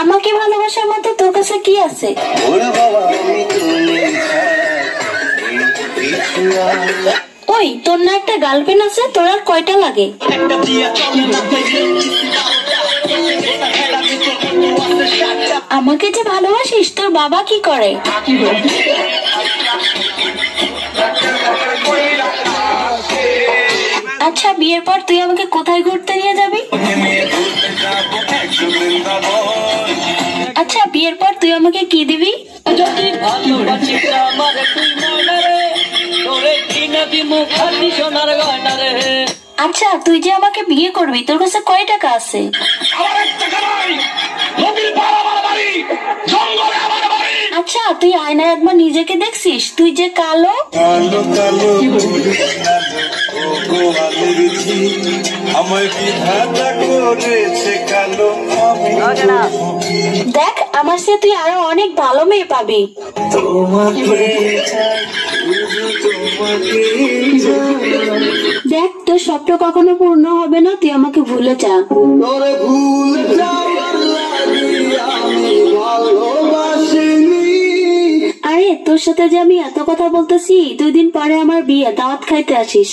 আমাকে ভালোবাসার মতো তোর কাছে কি আছে? ওই তোর না একটা গার্লফ্রেন্ড আছে, তোর আর কয়টা লাগে? আমাকে যে ভালোবাসিস, তোর বাবা কি করে? আচ্ছা বিয়ের পর তুই আমাকে কোথায় ঘুরতে নিয়ে যাবি? আচ্ছা বিয়ের পর তুই আমাকে কি দিবি? আচ্ছা তুই যে আমাকে বিয়ে করবি, তোর কাছে কয় টাকা আছে? আচ্ছা তুই আয়নায় একবার নিজেকে দেখছিস? তুই যে কালো। দেখ আমার সাথে তুই আরো অনেক ভালো মেয়ে পাবি। দেখ তোর স্বপ্ন কখনো পূর্ণ হবে না, তুই আমাকে ভুলে যা। আরে তোর সাথে যে আমি এত কথা বলতেছি, 2 দিন পরে আমার বিয়ে, দাওয়াত খাইতে আসিস।